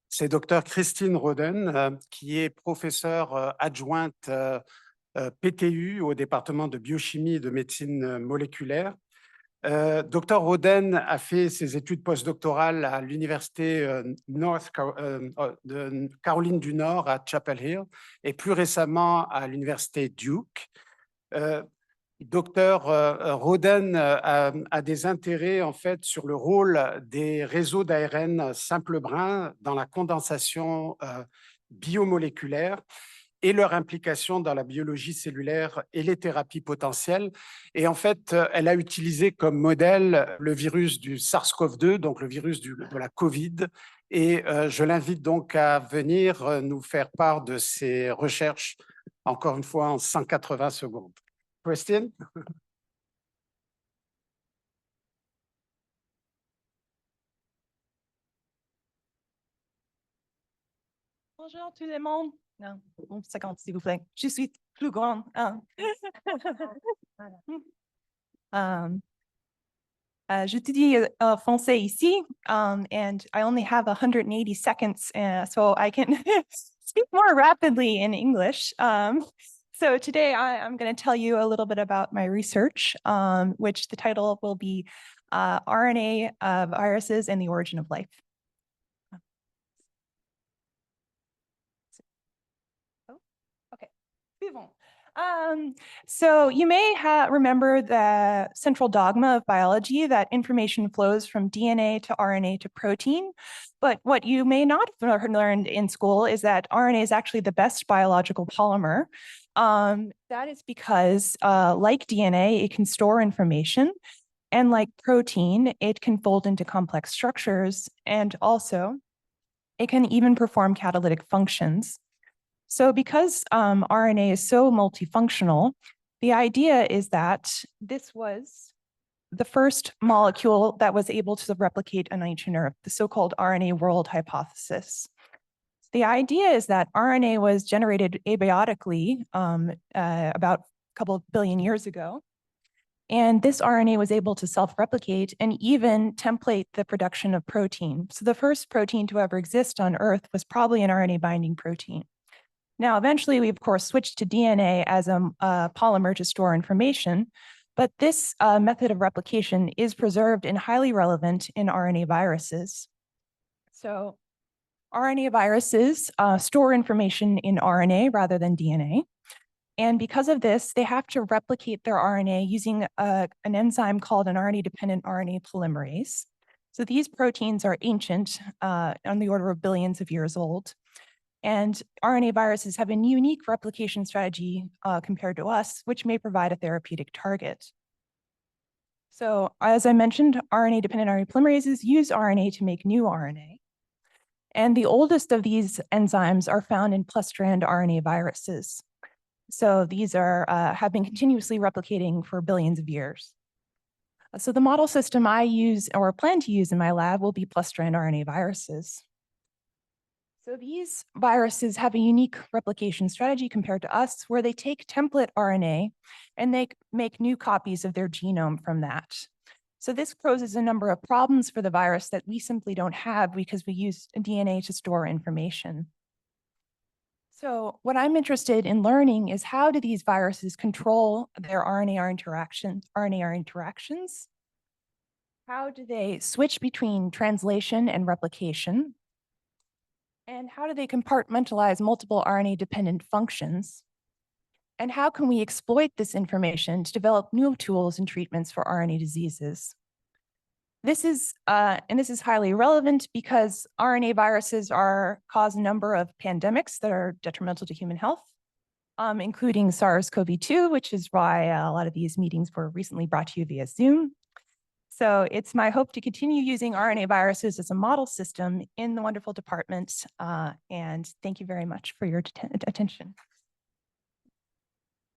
C'est Dr Christine Roden, qui est professeure adjointe PTU au département de biochimie et de médecine moléculaire. Dr Roden a fait ses études postdoctorales à l'université de Caroline du Nord à Chapel Hill et plus récemment à l'université Duke. Dr Roden a des intérêts en fait sur le rôle des réseaux d'ARN simple brin dans la condensation biomoléculaire et leur implication dans la biologie cellulaire et les thérapies potentielles. Et en fait, elle a utilisé comme modèle le virus du SARS-CoV-2, donc le virus de la COVID. Et je l'invite donc à venir nous faire part de ses recherches, encore une fois en 180 secondes. Christine? Bonjour tout le monde. Non, 50 s'il vous plaît. Je suis plus grande. J'étudie français ici, and I only have 180 seconds, so I can speak more rapidly in English. So today I'm going to tell you a little bit about my research, which the title will be RNA Viruses and the Origin of Life. Okay, suivant. So you may remember the central dogma of biology that information flows from DNA to RNA to protein. But what you may not have learned in school is that RNA is actually the best biological polymer. That is because, like DNA, it can store information. And like protein, it can fold into complex structures. And also, it can even perform catalytic functions. So because RNA is so multifunctional, the idea is that this was the first molecule that was able to replicate on ancient Earth, the so-called RNA world hypothesis. The idea is that RNA was generated abiotically about a couple of billion years ago. And this RNA was able to self-replicate and even template the production of protein. So the first protein to ever exist on Earth was probably an RNA binding protein. Now, eventually, we, of course, switched to DNA as a polymer to store information, but this method of replication is preserved and highly relevant in RNA viruses. So RNA viruses store information in RNA rather than DNA. And because of this, they have to replicate their RNA using an enzyme called an RNA-dependent RNA polymerase. So these proteins are ancient, on the order of billions of years old. And RNA viruses have a unique replication strategy compared to us, which may provide a therapeutic target. So as I mentioned, RNA-dependent RNA polymerases use RNA to make new RNA. And the oldest of these enzymes are found in plus-strand RNA viruses. So these are have been continuously replicating for billions of years. So the model system I use or plan to use in my lab will be plus-strand RNA viruses. So these viruses have a unique replication strategy compared to us, where they take template RNA and they make new copies of their genome from that. So this poses a number of problems for the virus that we simply don't have because we use DNA to store information. So what I'm interested in learning is how do these viruses control their RNA interactions? How do they switch between translation and replication? And how do they compartmentalize multiple RNA-dependent functions? And how can we exploit this information to develop new tools and treatments for RNA diseases? This is highly relevant because RNA viruses cause a number of pandemics that are detrimental to human health, including SARS-CoV-2, which is why a lot of these meetings were recently brought to you via Zoom. So it's my hope to continue using RNA viruses as a model system in the wonderful department. And thank you very much for your attention.